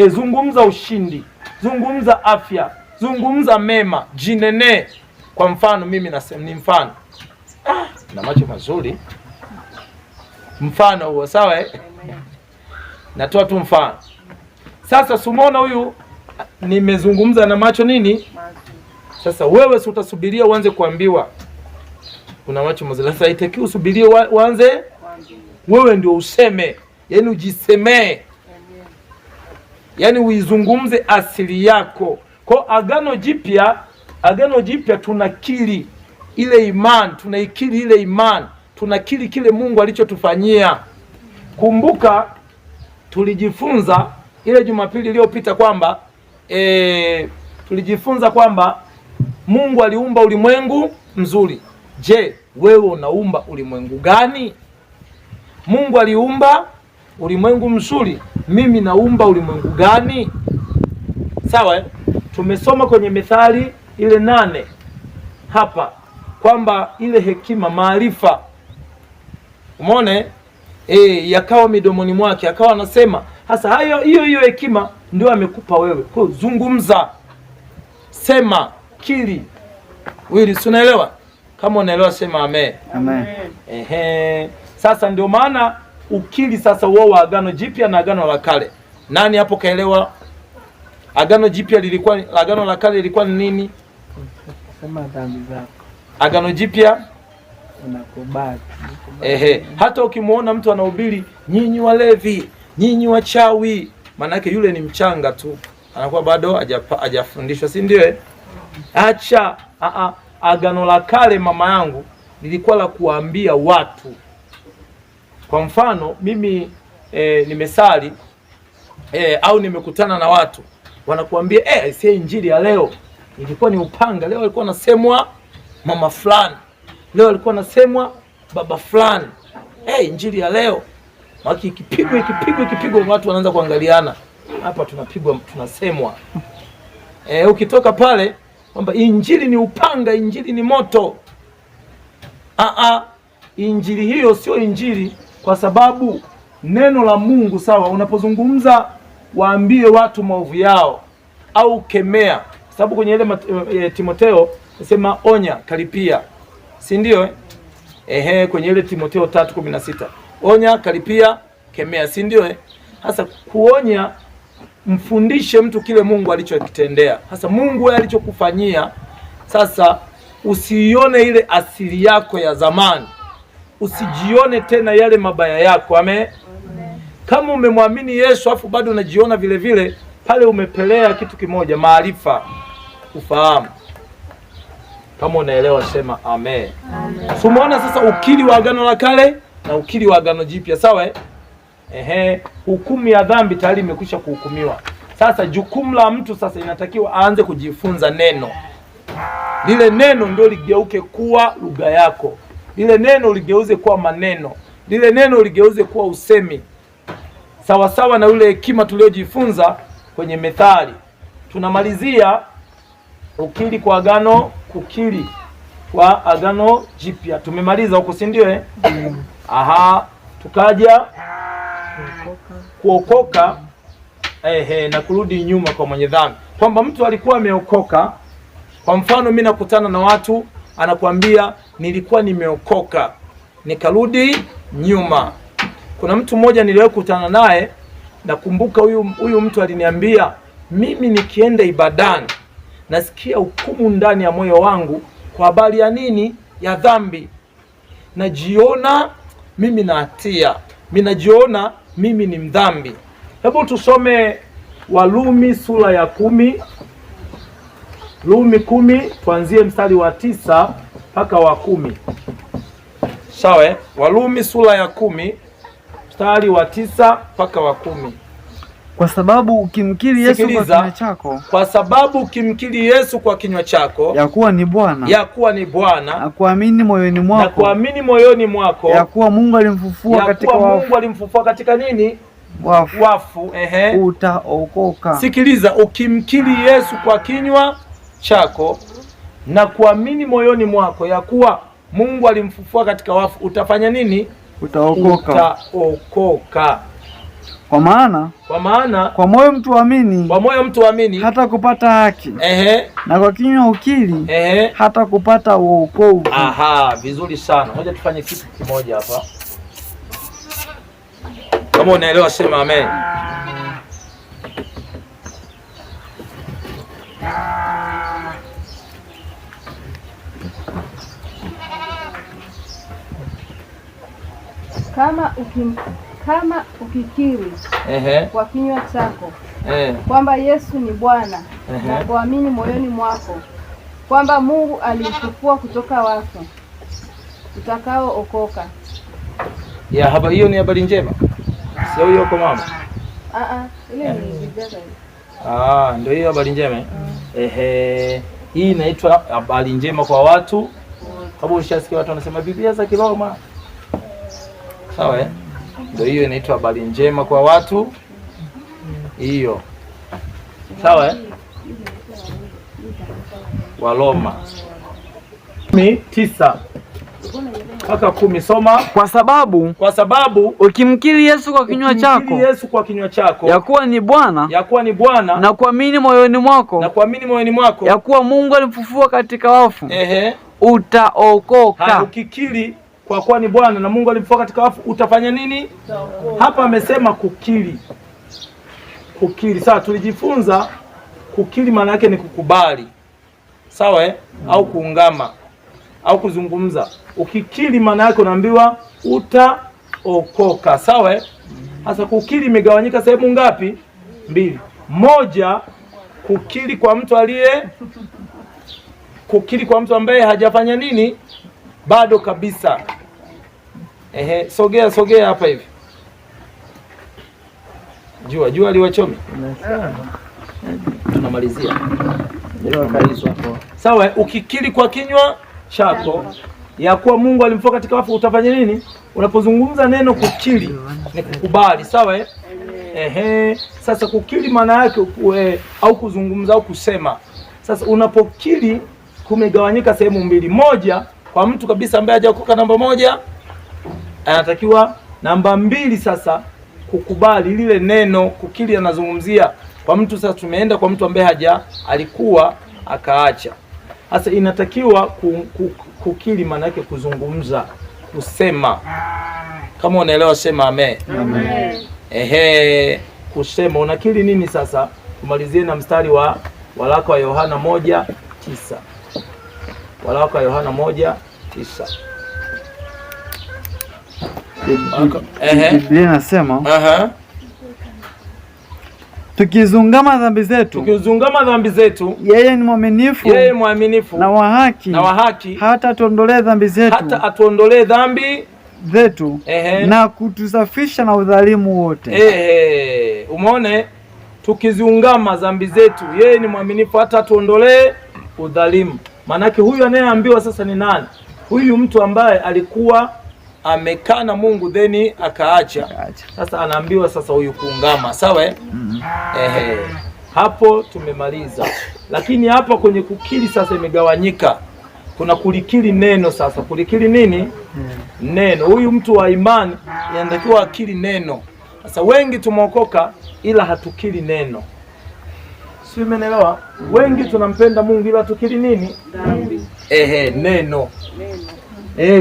zungumza ushindi, zungumza afya, zungumza mema, jinene. Kwa mfano mimi nasema, ni mfano na macho mazuri, mfano huo. Sawa natoa tu mfano. Sasa sumona huyu nimezungumza na macho nini. Sasa wewe si utasubiria uanze kuambiwa kuna macho mazuri. Sasa haitaki usubirie uanze wewe ndio useme, yani ujisemee, yani uizungumze asili yako. Kwa Agano Jipya tunakiri ile imani, tunaikiri ile imani, tunakiri kile Mungu alichotufanyia. Kumbuka tulijifunza ile Jumapili iliyopita kwamba tulijifunza kwamba Mungu aliumba ulimwengu mzuri. Je, wewe unaumba ulimwengu gani? Mungu aliumba ulimwengu mzuri, mimi naumba ulimwengu gani? Sawa, tumesoma kwenye Mithali ile 8 hapa kwamba ile hekima, maarifa, umeone yakawa midomoni mwake, akawa anasema hasa hiyo hekima ndio amekupa wewe. Kwa zungumza, sema, kili wili. Unaelewa? Kama unaelewa sema amen. Amen. Sasa ndio maana ukili sasa wao wa Agano Jipya na Agano la Kale. Nani hapo kaelewa? Agano Jipya lilikuwa, Agano la Kale lilikuwa ni nini? Sema dhambi zako. Agano Jipya unakubali. Hata ukimuona mtu anahubiri nyinyi walevi, nyinyi wachawi, maana yake yule ni mchanga tu, anakuwa bado hajafundishwa, si ndio? Acha Agano la Kale mama yangu lilikuwa la kuambia watu. Kwa mfano mimi nimesali au nimekutana na watu wanakuambia si injili ya leo ilikuwa ni upanga, leo alikuwa nasemwa mama fulani, leo alikuwa nasemwa baba fulani. Injili ya leo maki ikipigwa watu wanaanza kuangaliana, hapa tunapigwa, tunasemwa. Ukitoka pale kwamba injili ni upanga, injili ni moto. Injili hiyo sio injili, kwa sababu neno la Mungu, sawa, unapozungumza waambie watu maovu yao au kemea, sababu kwenye ile Timotheo nasema onya, karipia, si ndio? Kwenye ile Timotheo 3:16 onya, karipia, kemea, si ndio? Hasa kuonya, mfundishe mtu kile Mungu alichokitendea. Sasa Mungu yeye alichokufanyia, sasa usiione ile asili yako ya zamani, usijione tena yale mabaya yako. Amen. Kama umemwamini Yesu afu bado unajiona vile vile, pale umepelea kitu kimoja, maarifa, ufahamu. Kama unaelewa sema amen. So umeona sasa ukili wa Agano la Kale na ukili wa Agano Jipya, sawa? Hukumu ya dhambi tayari imekwisha kuhukumiwa. Sasa jukumu la mtu sasa inatakiwa aanze kujifunza neno. Lile neno ndio ligeuke kuwa lugha yako. Lile neno ligeuze kuwa maneno. Lile neno ligeuze kuwa usemi. Sawa sawa na ule hekima tuliojifunza kwenye Methali. Tunamalizia ukili kwa agano, kukili kwa Agano Jipya. Tumemaliza huko, si ndio? Tukaja kuokoka na kurudi nyuma kwa mwenye dhambi. Kwamba mtu alikuwa ameokoka. Kwa mfano mimi nakutana na watu anakuambia nilikuwa nimeokoka nikarudi nyuma. Kuna mtu mmoja niliwahi kukutana naye, nakumbuka huyu mtu aliniambia, mimi nikienda ibadani nasikia hukumu ndani ya moyo wangu kwa habari ya nini? Ya dhambi. Najiona mimi na hatia, mimi najiona mimi ni mdhambi. Hebu tusome Walumi sura ya 10. Walumi 10 tuanzie mstari wa 9 mpaka wa 10. Sawa? Walumi sura ya 10 mstari wa 9 mpaka wa 10. Kwa sababu ukimkiri Yesu kwa kinywa chako, kwa sababu ukimkiri Yesu kwa kinywa chako ya kuwa ni Bwana, na kuamini moyoni mwako ya kuwa Mungu alimfufua katika nini? Wafu. Utaokoka. Sikiliza, ukimkiri Yesu kwa kinywa chako na kuamini moyoni mwako ya kuwa Mungu alimfufua katika wafu, utafanya nini? Utaokoka. Kwa maana kwa moyo mtu amini hata kupata haki, na kwa kinywa ukiri hata kupata wokovu. Vizuri sana. Ngoja tufanye kitu kimoja hapa. Kama unaelewa sema amen. Kama ukikiri kwa kinywa chako kwamba Yesu ni Bwana na kuamini moyoni mwako kwamba Mungu alimfufua kutoka wafu, utakaookoka. Hiyo ni habari njema. Sio hiyo kwa mama? Ile ni Biblia. Ndio hiyo habari njema. Hii inaitwa habari njema kwa watu. Sababu ushasikia watu wanasema Biblia za Kiroma. Sawa? Ndio hiyo inaitwa habari njema kwa watu hiyo. Sawa Waroma 9 mpaka 10. Soma. Kwa sababu ukimkiri Yesu kwa kinywa chako ya kuwa ni Bwana na kuamini moyoni mwako ya kuwa Mungu alimfufua katika wafu utaokoka. Ukikiri kwa kuwa ni Bwana na Mungu alimfufua katika wafu utafanya nini? Hapa amesema kukiri. Sawa, tulijifunza kukiri maana yake ni kukubali. Sawa au kuungama au kuzungumza. Ukikiri maana yake unaambiwa utaokoka. Sawa? Sasa kukiri imegawanyika sehemu ngapi? 2. Moja, kukiri kwa mtu ambaye hajafanya nini? Bado kabisa. Sogea hapa hivi. Jua liwachomi. Tunamalizia. Sawa, ukikiri kwa kinywa chako ya kuwa Mungu alimfufua katika wafu utafanya nini? Unapozungumza neno kukiri ni kukubali. Sawa Sasa kukiri maana yake au kuzungumza au kusema. Sasa unapokiri kumegawanyika sehemu 2. Moja, kwa mtu kabisa ambaye hajaokoka, namba 1 anatakiwa. Namba 2 sasa kukubali lile neno. Kukiri anazungumzia kwa mtu. Sasa tumeenda kwa mtu ambaye alikuwa akaacha. Sasa inatakiwa kukiri maana yake kuzungumza, kusema. Kama unaelewa sema amen. Amen. Kusema unakiri nini sasa? Tumalizie na mstari wa waraka wa Yohana 1:9. Waraka wa Yohana 1:9. Biblia inasema tukizungama dhambi zetu yeye ni mwaminifu na wa haki hata atuondolee dhambi zetu na kutusafisha na udhalimu wote. Umeone, tukiziungama dhambi zetu yeye ni mwaminifu hata atuondolee udhalimu. Maanake huyu anayeambiwa sasa ni nani? Huyu mtu ambaye alikuwa amekaa na Mungu theni akaacha. Sasa anaambiwa sasa huyu kuungama. Sawa hapo tumemaliza. Lakini hapa kwenye kukiri sasa imegawanyika. Kuna kulikiri neno. Sasa kulikiri nini? Neno. Huyu mtu wa imani anatakiwa akiri neno. Sasa wengi tumeokoka ila hatukiri neno. Si umeelewa? Wengi tunampenda Mungu ila tukiri nini? Neno.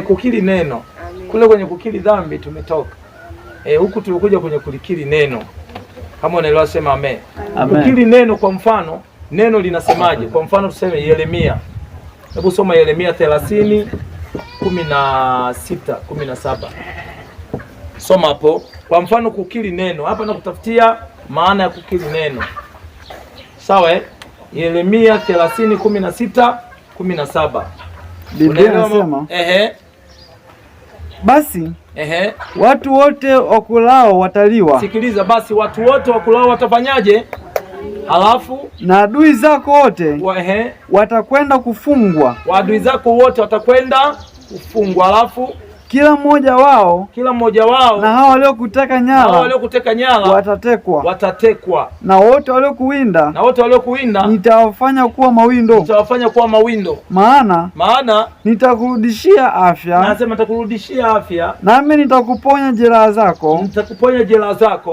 Kukiri neno. Kule kwenye kukiri dhambi tumetoka. Huku tulikuja kwenye kulikiri neno. Kama unaelewa sema amen. Kukiri neno, kwa mfano, neno linasemaje? Kwa mfano tuseme Yeremia. Hebu soma Yeremia 30:16-17. Soma hapo. Kwa mfano kukiri neno. Hapa nakutafutia maana ya kukiri neno. Sawa Yeremia 30:16-17. Biblia inasema basi watu wote wakulao wataliwa. Sikiliza, basi watu wote wakulao watafanyaje? Halafu na adui zako wote watakwenda kufungwa. Adui zako wote watakwenda kufungwa. Halafu kila mmoja wao na hao waliokuteka nyara watatekwa na wote waliokuwinda nitawafanya kuwa mawindo. Maana nitakurudishia afya. Nasema nitakurudishia afya. Nami nitakuponya jeraha zako.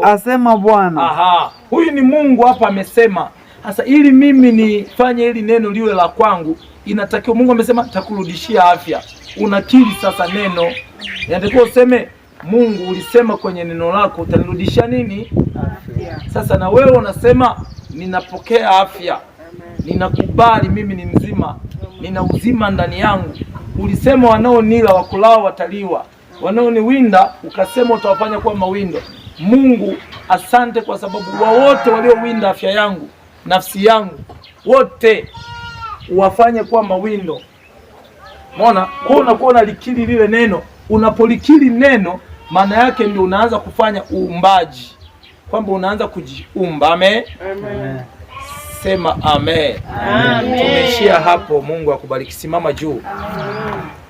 Asema Bwana. Huyu ni Mungu hapa amesema. Sasa ili mimi nifanye hili neno liwe la kwangu, inatakiwa Mungu amesema nitakurudishia afya. Unakiri sasa neno. Inatakiwa useme Mungu ulisema kwenye neno lako utanirudishia nini? Afya. Sasa na wewe unasema ninapokea afya. Ninakubali mimi ni mzima. Nina uzima ndani yangu. Ulisema wanaonila wakulao wataliwa. Wanaoniwinda ukasema utawafanya kuwa mawindo. Mungu asante kwa sababu wote waliowinda afya yangu, nafsi yangu, wote uwafanye kuwa mawindo. Unaona? Kwa unakuwa unalikiri lile neno. Unapolikiri neno maana yake ndio unaanza kufanya uumbaji. Kwamba unaanza kujiumba. Amen. Sema amen. Tumeshia hapo. Mungu akubariki. Simama juu.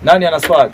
Nani ana swali?